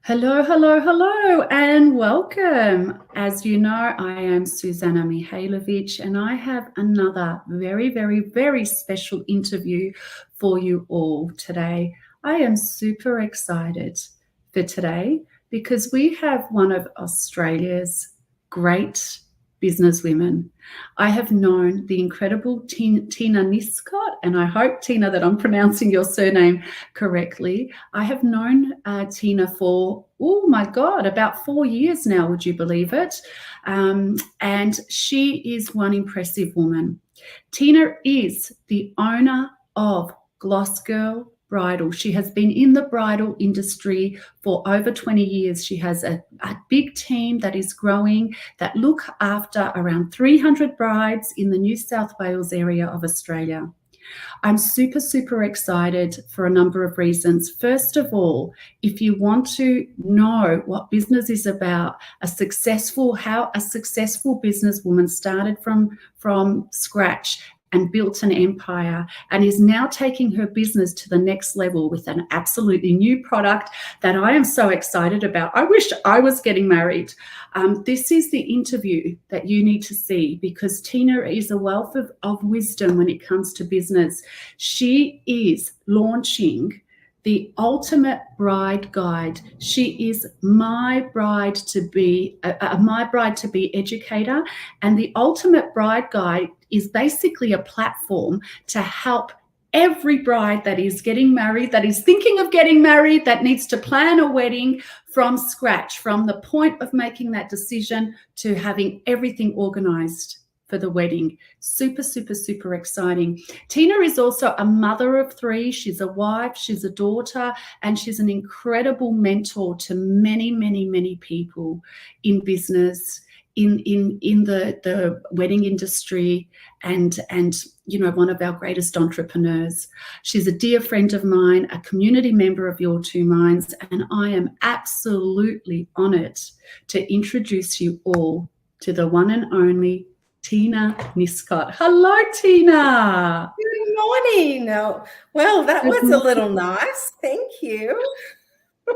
Hello, hello, hello, and welcome. As you know, I am Susanna Mihailovic, and I have another very, very, very special interview for you all today. I am super excited for today because we have one of Australia's great businesswomen. I have known the incredible Tina Niszczot, and I hope, Tina, that I'm pronouncing your surname correctly. I have known Tina for, oh my God, about 4 years now, would you believe it? And she is one impressive woman. Tina is the owner of Gloss Girl Bridal. She has been in the bridal industry for over 20 years. She has a big team that is growing, that look after around 300 brides in the New South Wales area of Australia. I'm super, super excited for a number of reasons. First of all, if you want to know what business is about, how a successful businesswoman started from scratch and built an empire and is now taking her business to the next level with an absolutely new product that I am so excited about. I wish I was getting married. This is the interview that you need to see because Tina is a wealth of wisdom when it comes to business. She is launching the ultimate bride guide. She is my bride to be educator, and the ultimate bride guide is basically a platform to help every bride that is getting married, that is thinking of getting married, that needs to plan a wedding from scratch, from the point of making that decision to having everything organized for the wedding. Super, super, super exciting. Tina is also a mother of 3. She's a wife, she's a daughter, and she's an incredible mentor to many, many, many people in business, in the wedding industry, and you know, one of our greatest entrepreneurs. She's a dear friend of mine, a community member of Your Two Minds, and I am absolutely honored to introduce you all to the one and only Tina Niszczot. Hello, Tina. Good morning. Well, that was a little nice. Thank you.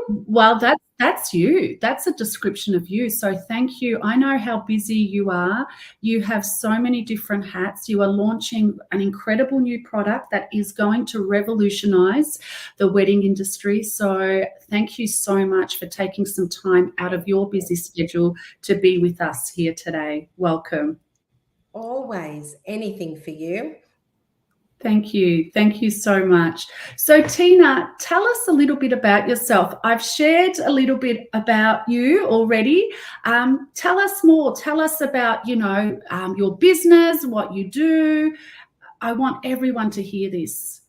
Well, that's you. That's a description of you. So thank you. I know how busy you are. You have so many different hats. You are launching an incredible new product that is going to revolutionize the wedding industry. So thank you so much for taking some time out of your busy schedule to be with us here today. Welcome. Always anything for you. Thank you. Thank you so much. So Tina, tell us a little bit about yourself. I've shared a little bit about you already. Tell us more. Tell us about, your business, what you do. I want everyone to hear this.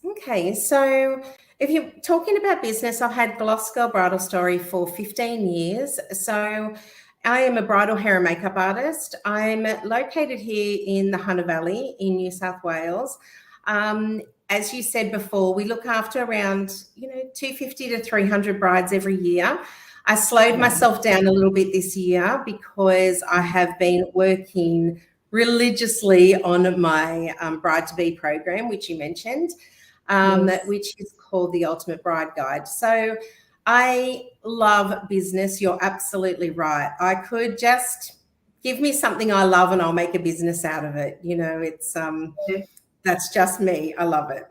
Okay, so if you're talking about business, I've had Gloss Girl Bridal Story for 15 years. So I am a bridal hair and makeup artist. I'm located here in the Hunter Valley in New South Wales. As you said before, we look after around 250 to 300 brides every year. I slowed myself down a little bit this year because I have been working religiously on my bride to be program, which you mentioned, which is called the Ultimate Bride Guide. So I love business. You're absolutely right. I could just give me something I love and I'll make a business out of it. It's that's just me. I love it.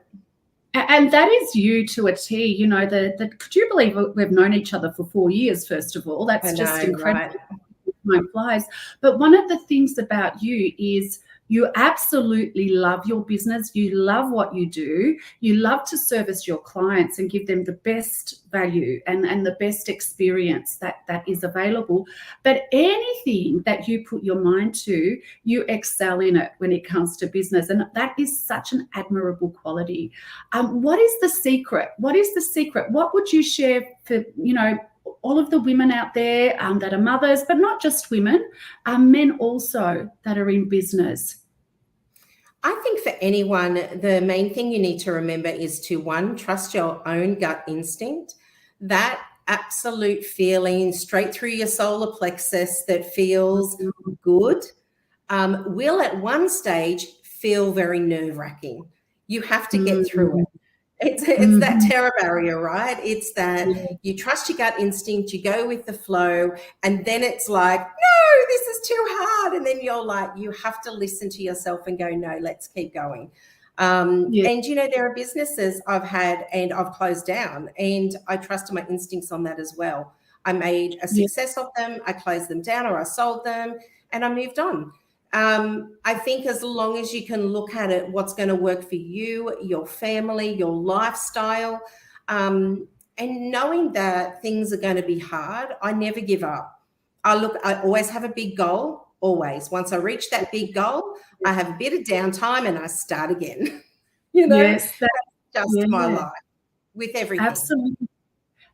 And that is you to a T. Could you believe we've known each other for 4 years, first of all? That's just incredible. Right? Time flies. But one of the things about you is you absolutely love your business. You love what you do. You love to service your clients and give them the best value and the best experience that is available. But anything that you put your mind to, you excel in it when it comes to business. And that is such an admirable quality. What is the secret? What is the secret? What would you share for, all of the women out there that are mothers, but not just women, men also that are in business? I think for anyone, the main thing you need to remember is to, one, trust your own gut instinct. That absolute feeling straight through your solar plexus that feels good will at one stage feel very nerve-wracking. You have to get through it. It's that terror barrier, right? It's that you trust your gut instinct, you go with the flow, and then it's like, no, this is too hard. And then you're like, you have to listen to yourself and go, no, let's keep going. And, there are businesses I've had and I've closed down, and I trusted my instincts on that as well. I made a success of them, I closed them down, or I sold them, and I moved on. I think as long as you can look at it, what's going to work for you, your family, your lifestyle, and knowing that things are going to be hard, I never give up. I always have a big goal, always. Once I reach that big goal, I have a bit of downtime and I start again. Yes, that's just my life with everything.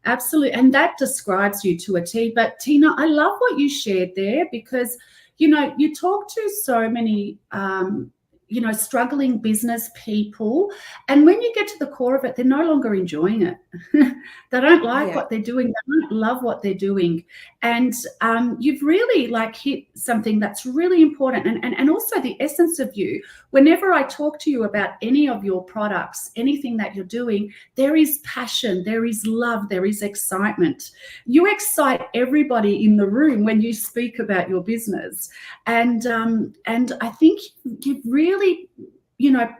Absolutely. And that describes you to a T. But Tina, I love what you shared there, because you talk to so many, struggling business people. And when you get to the core of it, they're no longer enjoying it. They don't like what they're doing. They don't love what they're doing. And you've really hit something that's really important. And also the essence of you. Whenever I talk to you about any of your products, anything that you're doing, there is passion, there is love, there is excitement. You excite everybody in the room when you speak about your business. And I think you've really,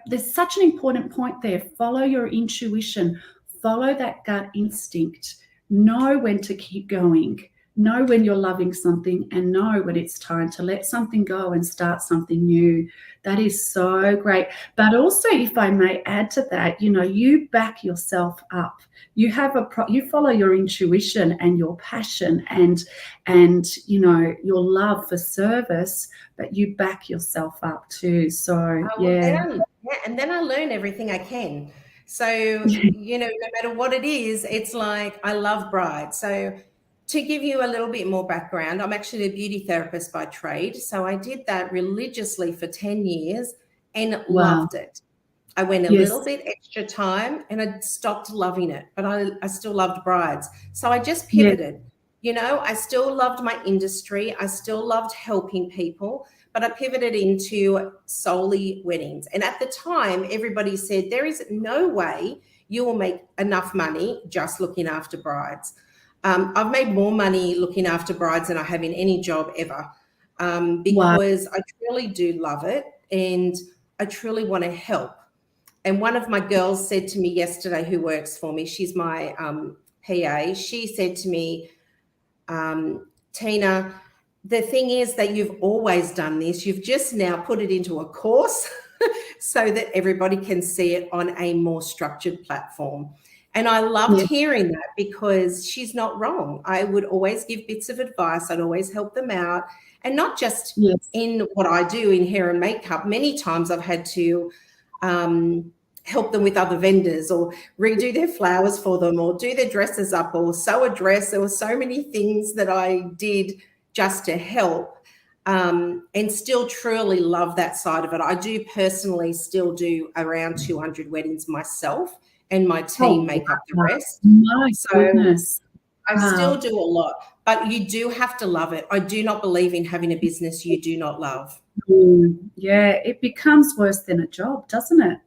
there's such an important point there. Follow your intuition, follow that gut instinct, know when to keep going, know when you're loving something, and know when it's time to let something go and start something new. That is so great. But also, if I may add to that, you back yourself up. You have you follow your intuition and your passion and your love for service, but you back yourself up too. So and then I learn everything I can. So no matter what it is, it's like I love brides. So to give you a little bit more background, I'm actually a beauty therapist by trade. So I did that religiously for 10 years and loved it. I went a little bit extra time and I stopped loving it, but I still loved brides. So I just pivoted. I still loved my industry. I still loved helping people, but I pivoted into solely weddings. And at the time, everybody said, there is no way you will make enough money just looking after brides. I've made more money looking after brides than I have in any job ever, because I truly do love it and I truly want to help. And one of my girls said to me yesterday, who works for me, she's my PA, she said to me, Tina, the thing is that you've always done this. You've just now put it into a course so that everybody can see it on a more structured platform. And I loved hearing that, because she's not wrong. I would always give bits of advice. I'd always help them out. And not just in what I do in hair and makeup. Many times I've had to help them with other vendors, or redo their flowers for them, or do their dresses up, or sew a dress. There were so many things that I did just to help, and still truly love that side of it. I do personally still do around 200 weddings myself, and my team make up the rest. My goodness. I still do a lot, but you do have to love it. I do not believe in having a business you do not love. It becomes worse than a job, doesn't it?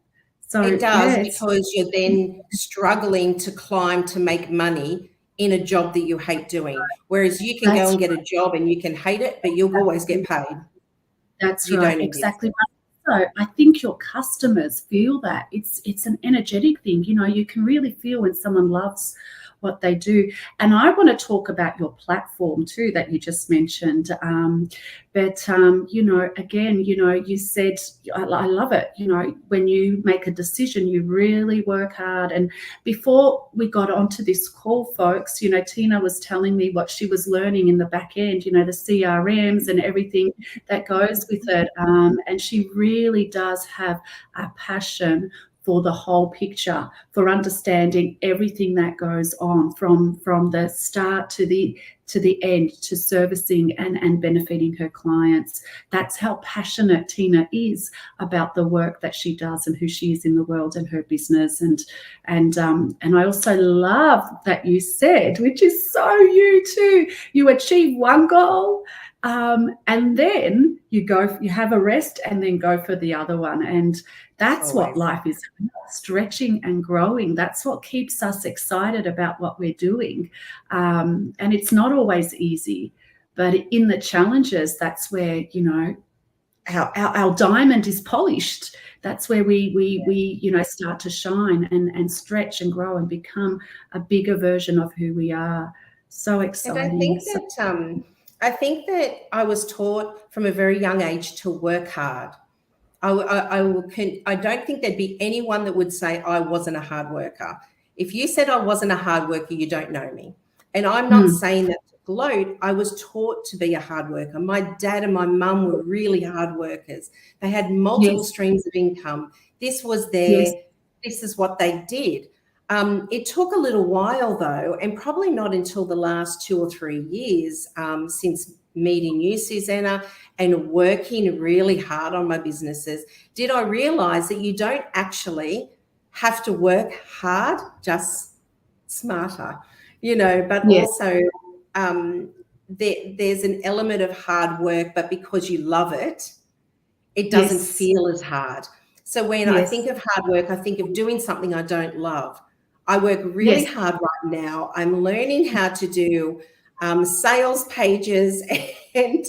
So it does, because you're then struggling to climb to make money in a job that you hate doing. Whereas you can go and get a job and you can hate it, but you'll always get paid. That's right, exactly right. So I think your customers feel that. It's an energetic thing. You can really feel when someone loves what they do. And I want to talk about your platform too that you just mentioned. Again, you said, I love it. When you make a decision, you really work hard. And before we got onto this call, folks, Tina was telling me what she was learning in the back end, the CRMs and everything that goes with it. And she really does have a passion for the whole picture, for understanding everything that goes on from the start to the end, to servicing and benefiting her clients. That's how passionate Tina is about the work that she does and who she is in the world and her business. And I also love that you said, which is so you too, you achieve one goal And then you have a rest and then go for the other one. And that's what life is about, stretching and growing. That's what keeps us excited about what we're doing. And it's not always easy, but in the challenges, that's where, our diamond is polished. That's where we start to shine and stretch and grow and become a bigger version of who we are. So exciting. And I think that I was taught from a very young age to work hard. I don't think there'd be anyone that would say I wasn't a hard worker. If you said I wasn't a hard worker, you don't know me. And I'm not saying that to gloat. I was taught to be a hard worker. My dad and my mum were really hard workers. They had multiple streams of income. This was this is what they did. It took a little while though, and probably not until the last 2 or 3 years since meeting you, Susanna, and working really hard on my businesses, did I realize that you don't actually have to work hard, just smarter, but also there's an element of hard work, but because you love it, it doesn't feel as hard. So when I think of hard work, I think of doing something I don't love. I work really hard right now. I'm learning how to do sales pages and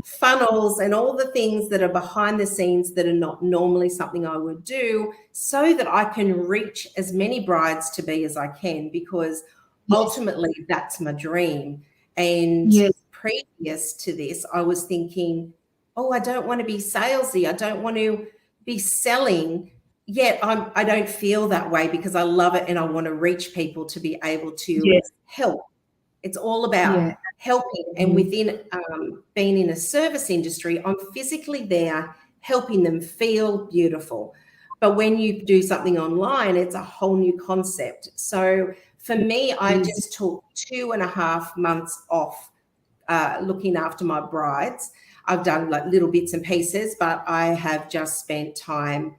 funnels and all the things that are behind the scenes that are not normally something I would do, so that I can reach as many brides to be as I can, because ultimately that's my dream. And previous to this, I was thinking, I don't want to be salesy. I don't want to be selling. Yet I don't feel that way, because I love it and I want to reach people to be able to help. It's all about helping. And within being in a service industry, I'm physically there helping them feel beautiful. But when you do something online, it's a whole new concept. So for me, I just took 2.5 months off looking after my brides. I've done like little bits and pieces, but I have just spent time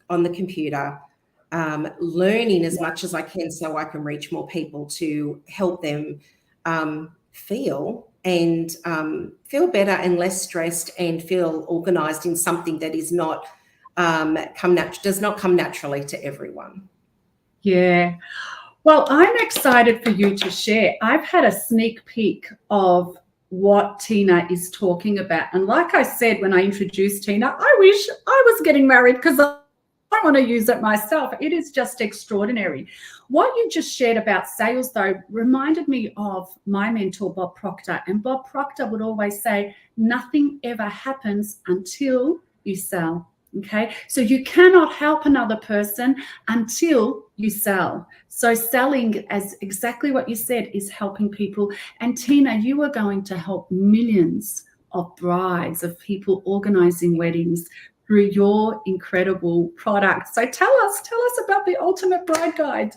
on the computer, learning as much as I can so I can reach more people to help them feel better and less stressed and feel organized in something that is not does not come naturally to everyone. Yeah. Well, I'm excited for you to share. I've had a sneak peek of what Tina is talking about. And like I said, when I introduced Tina, I wish I was getting married, because I want to use it myself. It is just extraordinary. What you just shared about sales, though, reminded me of my mentor, Bob Proctor. And Bob Proctor would always say, nothing ever happens until you sell. Okay, so you cannot help another person until you sell. So selling, as exactly what you said, is helping people. And Tina, you are going to help millions of brides, of people organizing weddings, through your incredible product. So tell us about the Ultimate Bride Guide.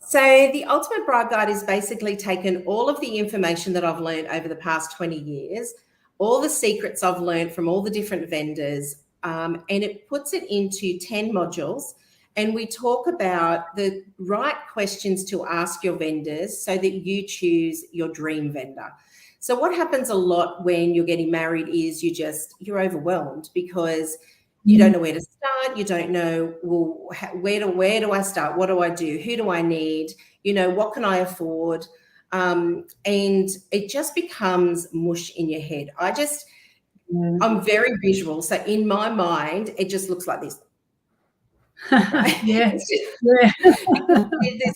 So the Ultimate Bride Guide is basically taken all of the information that I've learned over the past 20 years, all the secrets I've learned from all the different vendors, and it puts it into 10 modules. And we talk about the right questions to ask your vendors so that you choose your dream vendor. So what happens a lot when you're getting married is you're overwhelmed, because you don't know where to start. You don't know, well, where do I start? What do I do? Who do I need? What can I afford? And it just becomes mush in your head. I'm very visual. So in my mind, it just looks like this. Right? There's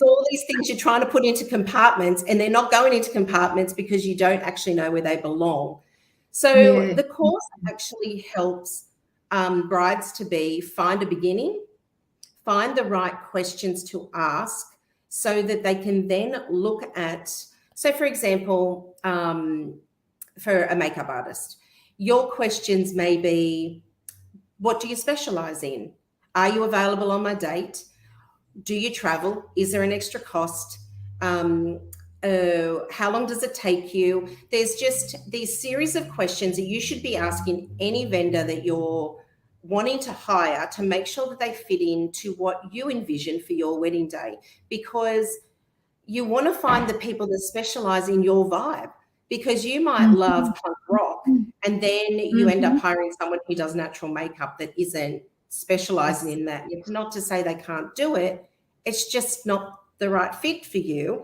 all these things you're trying to put into compartments, and they're not going into compartments because you don't actually know where they belong. So the course actually helps brides to find a beginning, find the right questions to ask, so that they can then look at, so for example, for a makeup artist, your questions may be, what do you specialize in? Are you available on my date? Do you travel? Is there an extra cost? How long does it take you? There's just these series of questions that you should be asking any vendor that you're wanting to hire, to make sure that they fit into what you envision for your wedding day, because you want to find the people that specialize in your vibe. because you might love punk rock and then you end up hiring someone who does natural makeup that isn't specializing in that. It's not to say they can't do it. It's just not the right fit for you.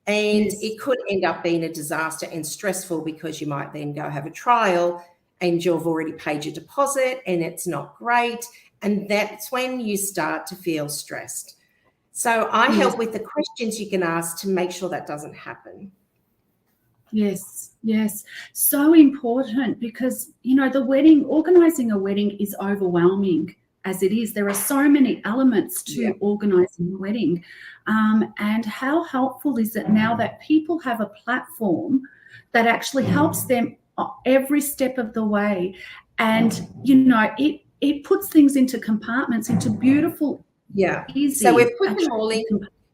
And it could end up being a disaster and stressful because you might then go have a trial and you've already paid your deposit and it's not great. And that's when you start to feel stressed. So I help with the questions you can ask to make sure that doesn't happen. Yes, yes. So important because, you know, organizing a wedding is overwhelming as it is. There are so many elements to organizing a wedding. And how helpful is it now that people have a platform that actually helps them every step of the way? And, you know, it puts things into compartments, into beautiful, easy. So we've put them all in.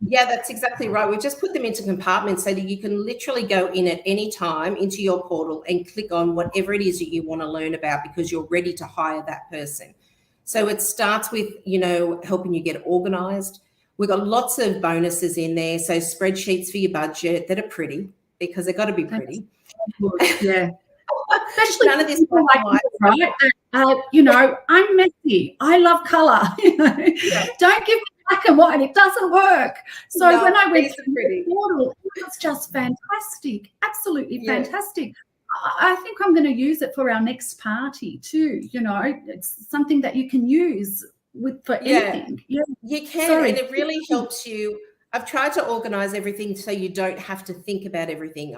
Yeah, that's exactly right. We've just put them into compartments so that you can literally go in at any time into your portal and click on whatever it is that you want to learn about because you're ready to hire that person. So it starts with, you know, helping you get organized. We've got lots of bonuses in there. So spreadsheets for your budget that are pretty because they've got to be pretty. Yeah. Especially none of this right? You know, I'm messy. I love color. You know, don't give me black and white. It doesn't work. So when I went through the portal, it was just fantastic. Absolutely fantastic. I think I'm going to use it for our next party too. You know, it's something that you can use for anything. Yeah, you can, and it really helps you. I've tried to organize everything so you don't have to think about everything.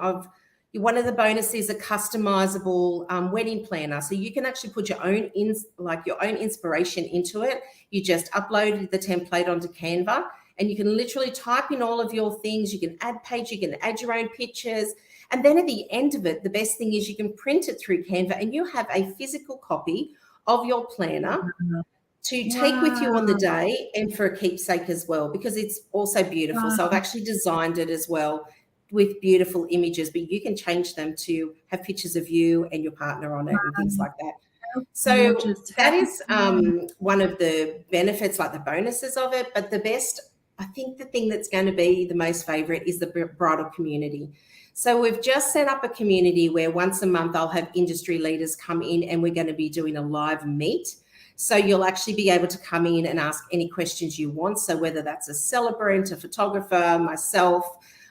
One of the bonuses is a customizable wedding planner, so you can actually put your own inspiration into it. You just upload the template onto Canva, and you can literally type in all of your things. You can add pages, you can add your own pictures, and then at the end of it, the best thing is you can print it through Canva, and you have a physical copy of your planner to take with you on the day and for a keepsake as well, because it's also beautiful. So I've actually designed it as well with beautiful images, but you can change them to have pictures of you and your partner on it and things like that. So that is one of the benefits, like the bonuses of it. But I think the thing that's going to be the most favorite is the bridal community. So we've just set up a community where once a month I'll have industry leaders come in and we're going to be doing a live meet. So you'll actually be able to come in and ask any questions you want. So whether that's a celebrant, a photographer, myself,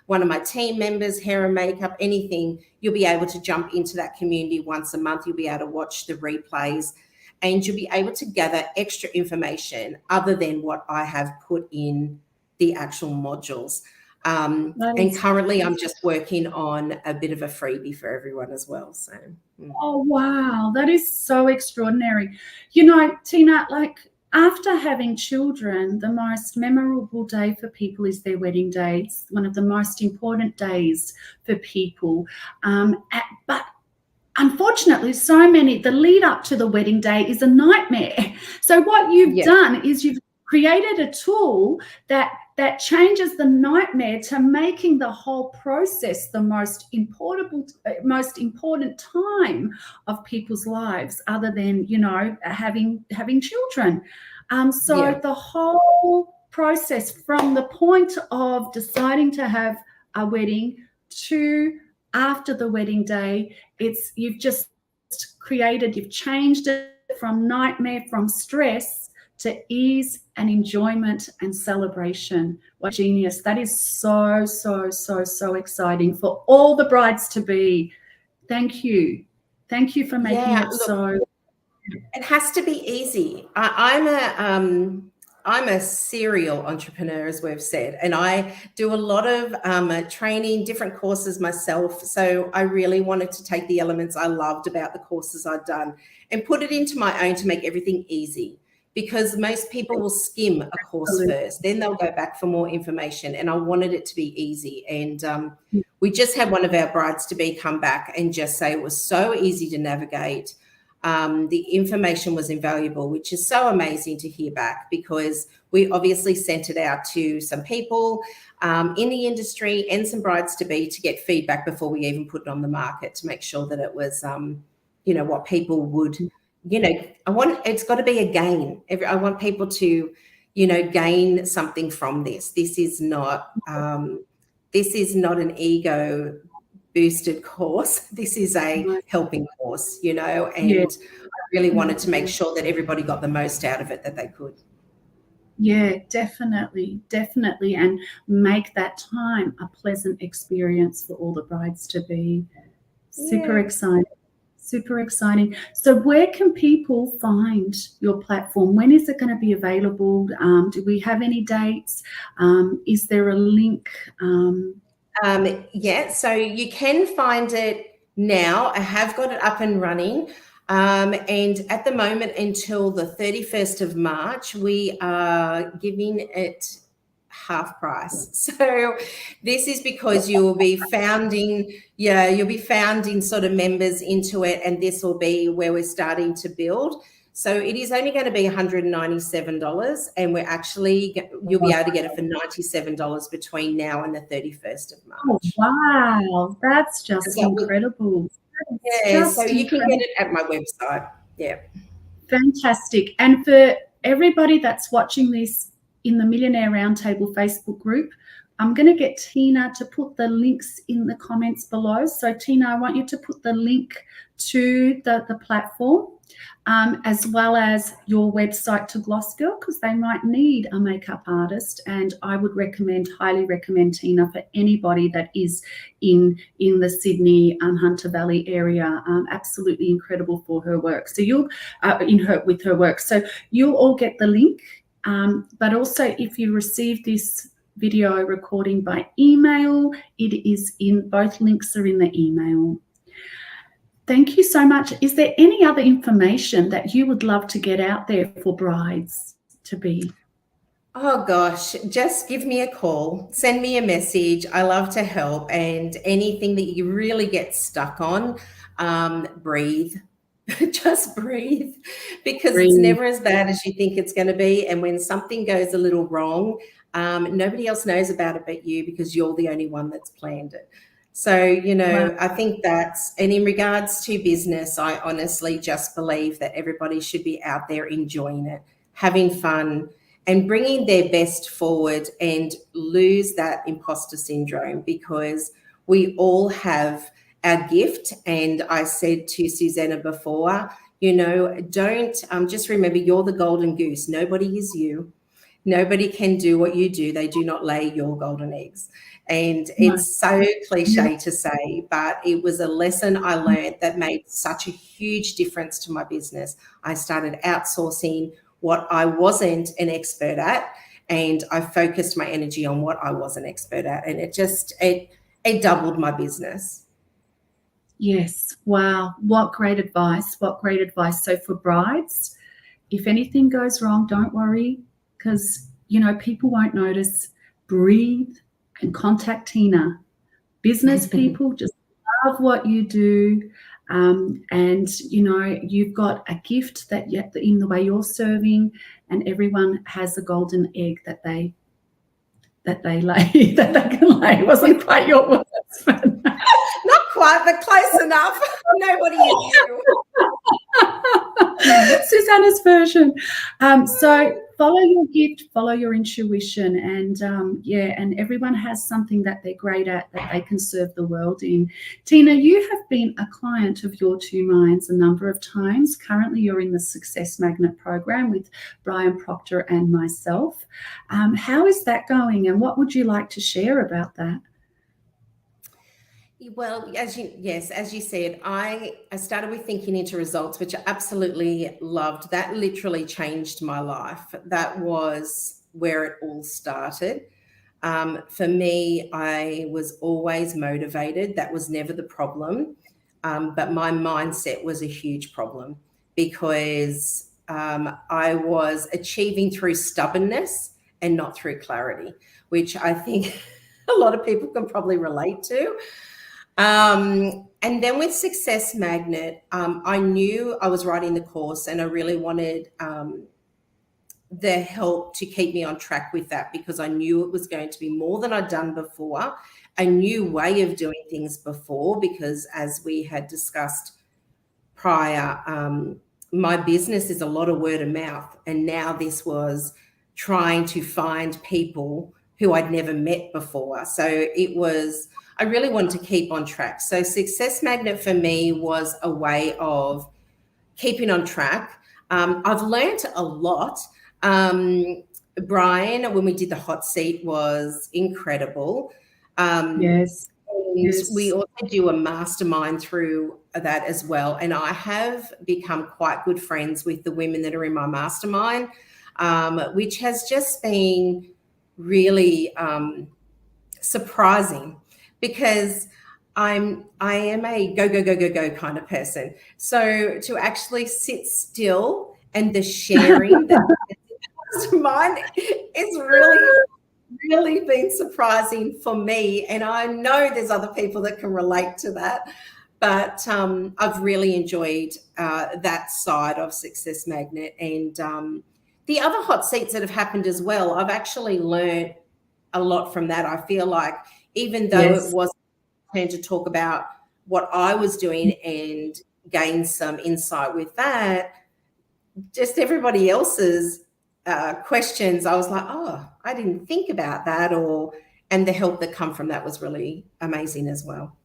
one of my team members, hair and makeup, anything, you'll be able to jump into that community once a month. You'll be able to watch the replays and you'll be able to gather extra information other than what I have put in the actual modules. And currently I'm just working on a bit of a freebie for everyone as well. So. Oh, wow. That is so extraordinary. You know, Tina, like, after having children, the most memorable day for people is their wedding day. It's one of the most important days for people. But unfortunately, the lead up to the wedding day is a nightmare. So what you've done is you've created a tool that changes the nightmare to making the whole process the most important time of people's lives, other than, you know, having children. The whole process from the point of deciding to have a wedding to after the wedding day, you've changed it from nightmare, from stress, to ease and enjoyment and celebration. What genius. That is so, so, so, so exciting for all the brides to be. Thank you. Thank you for making it so. It has to be easy. I'm a serial entrepreneur, as we've said, and I do a lot of training, different courses myself. So I really wanted to take the elements I loved about the courses I'd done and put it into my own to make everything easy. Because most people will skim a course first, then they'll go back for more information. And I wanted it to be easy. And we just had one of our brides-to-be come back and just say it was so easy to navigate. The information was invaluable, which is so amazing to hear back, because we obviously sent it out to some people in the industry and some brides-to-be to get feedback before we even put it on the market, to make sure that it was, what people would... it's got to be a gain. I want people to, gain something from this. This is not an ego boosted course. This is a helping course, you know, and Yeah. I really wanted to make sure that everybody got the most out of it that they could. Yeah, definitely, definitely. And make that time a pleasant experience for all the brides to be. Super exciting. Super exciting. So where can people find your platform? When is it going to be available? Do we have any dates? Is there a link? Yeah, so you can find it now. I have got it up and running. And at the moment, until the 31st of March, we are giving it half price. So this is because you'll be founding sort of members into it, and this will be where we're starting to build. So it is only going to be $197, and you'll be able to get it for $97 between now and the 31st of March. Oh, wow, that's just incredible. So you can get it at my website. Yeah. Fantastic. And for everybody that's watching this in the Millionaire Roundtable Facebook group, I'm going to get Tina to put the links in the comments below. So Tina, I want you to put the link to the platform, as well as your website to Gloss Girl, because they might need a makeup artist. And I would highly recommend Tina for anybody that is in the Sydney Hunter Valley area. Absolutely incredible for her work. So you'll with her work. So you'll all get the link. But also, if you receive this video recording by email, both links are in the email. Thank you so much. Is there any other information that you would love to get out there for brides to be? Oh gosh, just give me a call, send me a message. I love to help, and anything that you really get stuck on, breathe. Just breathe, because it's never as bad as you think it's going to be. And when something goes a little wrong, nobody else knows about it but you, because you're the only one that's planned it. So, I think and in regards to business, I honestly just believe that everybody should be out there enjoying it, having fun, and bringing their best forward, and lose that imposter syndrome, because we all have our gift. And I said to Susanna before, don't just remember, you're the golden goose. Nobody is you. Nobody can do what you do. They do not lay your golden eggs. And it's so cliche to say, but it was a lesson I learned that made such a huge difference to my business. I started outsourcing what I wasn't an expert at, and I focused my energy on what I was an expert at. And it doubled my business. Yes. Wow. What great advice. What great advice. So for brides, if anything goes wrong, don't worry, because, people won't notice. Breathe and contact Tina. Business people just love what you do. And, you've got a gift that in the way you're serving, and everyone has a golden egg that they lay, that they can lay. It wasn't quite your words, but not quite, but close enough. Nobody is you. Susanna's version. So follow your gift, follow your intuition, and and everyone has something that they're great at, that they can serve the world in. Tina, you have been a client of Your Two Minds a number of times. Currently, you're in the Success Magnet program with Brian Proctor and myself. How is that going, and what would you like to share about that? Well, as you said, I started with Thinking into Results, which I absolutely loved. That literally changed my life. That was where it all started. For me, I was always motivated. That was never the problem. But my mindset was a huge problem, because I was achieving through stubbornness and not through clarity, which I think a lot of people can probably relate to. And then with Success Magnet, I knew I was writing the course, and I really wanted the help to keep me on track with that, because I knew it was going to be more than I'd done before, a new way of doing things before, because as we had discussed prior, my business is a lot of word of mouth, and now this was trying to find people who I'd never met before. So I really wanted to keep on track. So Success Magnet for me was a way of keeping on track. I've learned a lot. Brian, when we did the hot seat, was incredible. Yes. And Yes. we also do a mastermind through that as well. And I have become quite good friends with the women that are in my mastermind, which has just been really surprising, because I am a go, go, go, go, go kind of person. So to actually sit still and the sharing that mastermind is really been surprising for me. And I know there's other people that can relate to that. But I've really enjoyed that side of Success Magnet. And the other hot seats that have happened as well, I've actually learned a lot from that. I feel like even though Yes. it was turn to talk about what I was doing and gain some insight with that, just everybody else's questions, I was like, oh, I didn't think about that, and the help that come from that was really amazing as well.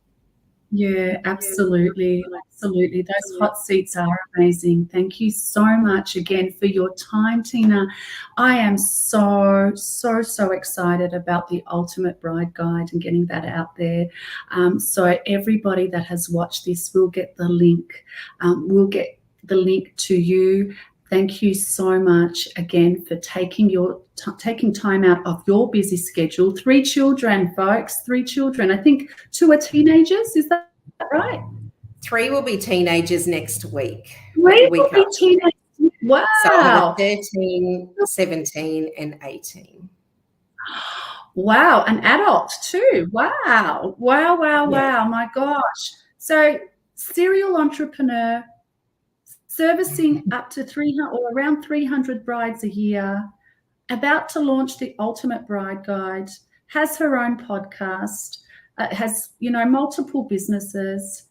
Yeah, absolutely. Absolutely. Those hot seats are amazing. Thank you so much again for your time, Tina. I am so excited about the Ultimate Bride Guide and getting that out there. So everybody that has watched this will get the link. We'll get the link to you. Thank you so much again for taking time out of your busy schedule. 3 children, folks, 3 children. I think 2 are teenagers. Is that right? 3 will be teenagers next week. 3 will be teenagers. Wow. So I have a 13, 17, and 18. Wow, an adult too. Wow. My gosh. So serial entrepreneur, servicing up to 300 or around 300 brides a year, about to launch the Ultimate Bride Guide, has her own podcast, has, multiple businesses,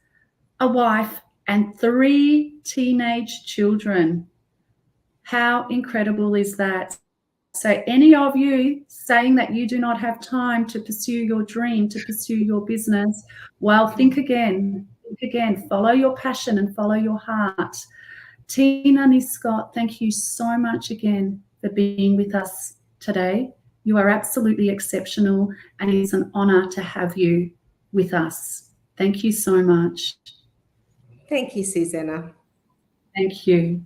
a wife, and 3 teenage children. How incredible is that? So any of you saying that you do not have time to pursue your dream, to pursue your business, well, think again, follow your passion and follow your heart. Tina, Niszczot, thank you so much again for being with us today. You are absolutely exceptional, and it's an honor to have you with us. Thank you so much. Thank you, Susanna. Thank you.